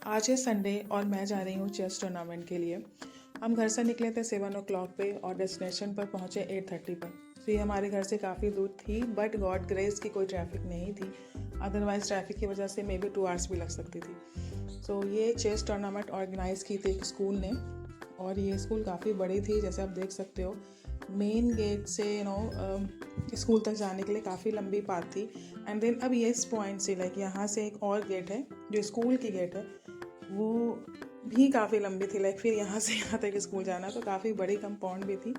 आज है संडे और मैं जा रही हूँ चेस टूर्नामेंट के लिए। हम घर से निकले थे 7 o'clock पे और डेस्टिनेशन पर पहुँचे 8:30 पर। तो ये हमारे घर से काफ़ी दूर थी, बट गॉड ग्रेस की कोई ट्रैफिक नहीं थी। अदरवाइज़ ट्रैफिक की वजह से मे बी 2 hours भी लग सकती थी। सो ये चेस टूर्नामेंट ऑर्गेनाइज़ की थी एक स्कूल ने, और ये स्कूल काफ़ी बड़ी थी, जैसे आप देख सकते हो। मेन गेट से स्कूल तक जाने के लिए काफ़ी लंबी पाथ थी। एंड देन अब ये इस पॉइंट से यहाँ से एक और गेट है जो स्कूल की गेट है, वो भी काफ़ी लंबी थी। फिर यहाँ से यहाँ तक स्कूल जाना, तो काफ़ी बड़ी कंपाउंड भी थी।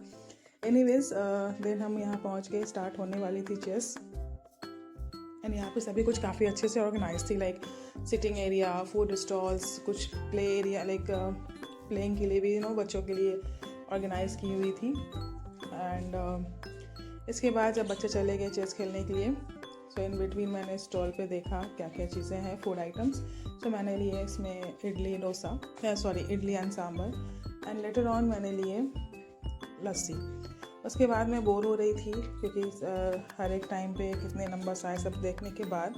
एनीवेज देन हम यहाँ पहुँच के स्टार्ट होने वाली थी चेस। एंड यहाँ पे सभी कुछ काफ़ी अच्छे से ऑर्गेनाइज थी, सिटिंग एरिया, फूड स्टॉल्स, कुछ प्ले एरिया, प्लेइंग के लिए भी बच्चों के लिए ऑर्गेनाइज की हुई थी। एंड इसके बाद जब बच्चे चले गए चेस खेलने के लिए, सो इन बिटवीन मैंने स्टॉल पे देखा क्या क्या चीज़ें हैं, फूड आइटम्स। सो मैंने लिए इसमें idli and sambar. And later on मैंने लिए लस्सी। उसके बाद मैं बोर हो रही थी, क्योंकि हर एक टाइम पे कितने नंबर्स आए सब देखने के बाद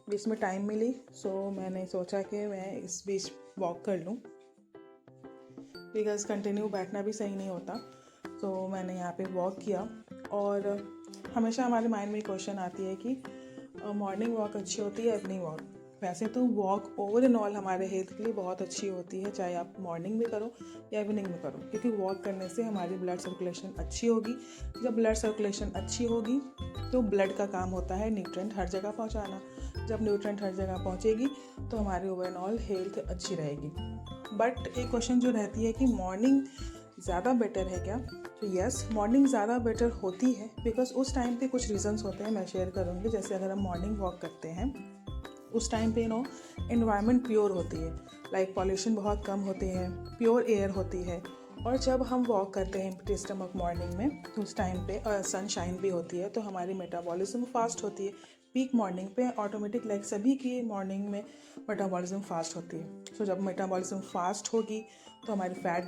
बीच में टाइम मिली। सो मैंने सोचा कि मैं इस बीच वॉक कर लूँ, बिकॉज कंटिन्यू बैठना भी सही नहीं होता। तो मैंने यहाँ पे वॉक किया। और हमेशा हमारे माइंड में क्वेश्चन आती है कि मॉर्निंग वॉक अच्छी होती है, इवनिंग वॉक। वैसे तो वॉक ओवर एंड ऑल हमारे हेल्थ के लिए बहुत अच्छी होती है, चाहे आप मॉर्निंग में करो या इवनिंग में करो, क्योंकि वॉक करने से हमारी ब्लड सर्कुलेशन अच्छी होगी। जब ब्लड सर्कुलेशन अच्छी होगी तो ब्लड का काम होता है न्यूट्रेंट हर जगह पहुंचाना। जब न्यूट्रेंट हर जगह पहुंचेगी तो हमारी ओवर एंड ऑल हेल्थ अच्छी रहेगी। बट एक क्वेश्चन जो रहती है कि मॉर्निंग ज़्यादा बेटर है क्या? तो यस, मॉर्निंग ज़्यादा बेटर होती है, बिकॉज उस टाइम पे कुछ रीजंस होते हैं, मैं शेयर करूँगी। जैसे अगर हम मॉर्निंग वॉक करते हैं उस टाइम पे एनवायरनमेंट प्योर होती है, पॉल्यूशन बहुत कम होते हैं, प्योर एयर होती है। और जब हम वॉक करते हैं एम्प्टी स्टमक मॉर्निंग में, उस टाइम पे सनशाइन भी होती है, तो हमारी मेटाबॉलिज्म फास्ट होती है। पीक मॉर्निंग पे ऑटोमेटिक सभी की मॉर्निंग में मेटाबॉलिज्म फास्ट होती है। सो जब मेटाबॉलिज्म फास्ट होगी तो हमारी फैट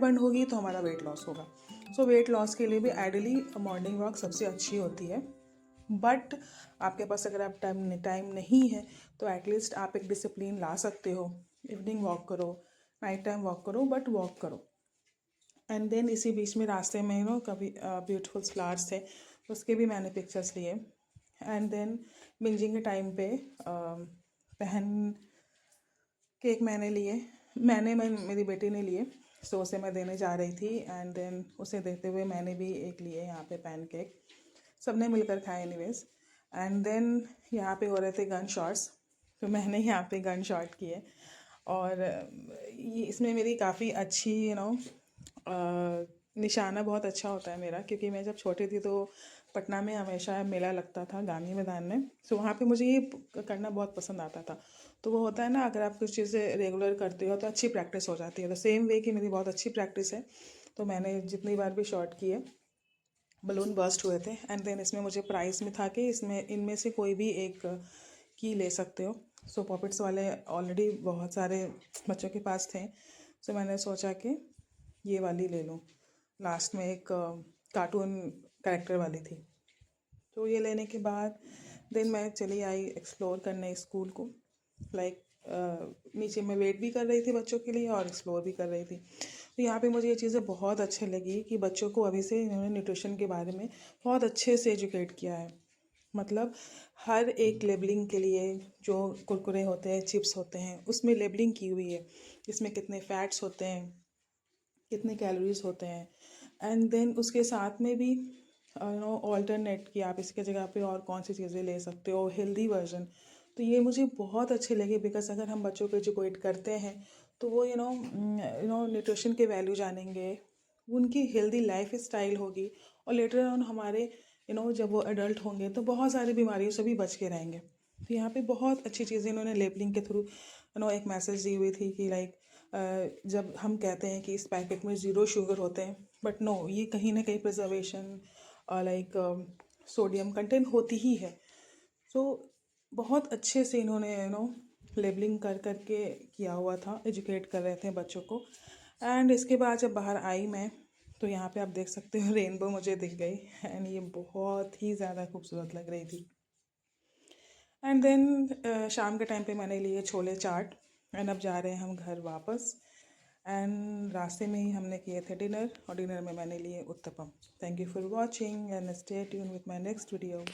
बर्न होगी तो हमारा वेट लॉस होगा। सो वेट लॉस के लिए भी आइडियली मॉर्निंग वॉक सबसे अच्छी होती है। बट आपके पास अगर आप टाइम नहीं है तो एटलीस्ट आप एक डिसिप्लिन ला सकते हो। इवनिंग वॉक करो, नाइट टाइम वॉक करो, बट वॉक करो। एंड देन इसी बीच में रास्ते में कभी ब्यूटीफुल फ्लावर्स थे, उसके भी मैंने पिक्चर्स लिए। एंड देन बिंजिंग के टाइम पे पहन केक मैंने लिए, मेरी बेटी ने लिए। सो उसे मैं देने जा रही थी, एंड देन उसे देते हुए मैंने भी एक लिए यहाँ पे पैन केक। सबने मिलकर खाए एनीवेज। एंड देन यहाँ पे हो रहे थे गन शॉट्स, तो मैंने यहाँ पे गन शॉट किए। और ये इसमें मेरी काफ़ी अच्छी निशाना बहुत अच्छा होता है मेरा, क्योंकि मैं जब छोटी थी तो पटना में हमेशा मेला लगता था गांधी मैदान में। सो वहाँ पे मुझे ये करना बहुत पसंद आता था। तो वो होता है ना, अगर आप कुछ चीज़ें रेगुलर करते हो तो अच्छी प्रैक्टिस हो जाती है। तो सेम वे कि मेरी बहुत अच्छी प्रैक्टिस है, तो मैंने जितनी बार भी शॉट किए बलून बर्स्ट हुए थे। एंड देन इसमें मुझे प्राइस में था कि इनमें से कोई भी एक की ले सकते हो। सो पॉपिट्स वाले ऑलरेडी बहुत सारे बच्चों के पास थे, सो मैंने सोचा कि ये वाली ले लूँ। लास्ट में एक कार्टून कैरेक्टर वाली थी, तो ये लेने के बाद देन मैं चली आई एक्सप्लोर करने स्कूल को। नीचे मैं वेट भी कर रही थी बच्चों के लिए और एक्सप्लोर भी कर रही थी। तो यहाँ पे मुझे ये चीज़ें बहुत अच्छी लगी कि बच्चों को अभी से इन्होंने न्यूट्रिशन के बारे में बहुत अच्छे से एजुकेट किया है। मतलब हर एक लेबलिंग के लिए, जो कुरकुरे होते हैं, चिप्स होते हैं, उसमें लेबलिंग की हुई है, इसमें कितने फैट्स होते हैं, कितने कैलोरीज होते हैं। एंड देन उसके साथ में भी ऑल्टरनेट कि आप इसके जगह पे और कौन सी चीज़ें ले सकते हो, हेल्दी वर्जन। तो ये मुझे बहुत अच्छे लगे, बिकॉज अगर हम बच्चों को एजुकेट करते हैं तो वो न्यूट्रिशन के वैल्यू जानेंगे, उनकी हेल्दी लाइफ स्टाइल होगी, और लेटर ऑन हमारे जब वो एडल्ट होंगे तो बहुत सारी बीमारियों से भी बच के रहेंगे। तो यहाँ पे बहुत अच्छी चीज़ें इन्होंने लेबलिंग के थ्रू एक मैसेज दी हुई थी कि जब हम कहते हैं कि इस पैकेट में ज़ीरो शुगर होते हैं, बट नो, ये कहीं ना कहीं प्रिजर्वेशन सोडियम कंटेंट होती ही है। सो बहुत अच्छे से इन्होंने लेबलिंग कर करके किया हुआ था, एजुकेट कर रहे थे बच्चों को। एंड इसके बाद जब बाहर आई मैं, तो यहाँ पे आप देख सकते हो रेनबो मुझे दिख गई, एंड ये बहुत ही ज़्यादा खूबसूरत लग रही थी। एंड देन शाम के टाइम पे मैंने लिए छोले चाट। एंड अब जा रहे हैं हम घर वापस। एंड रास्ते में ही हमने किए थे डिनर, और डिनर में मैंने लिए uttapam. Thank you for watching and stay tune with my next video.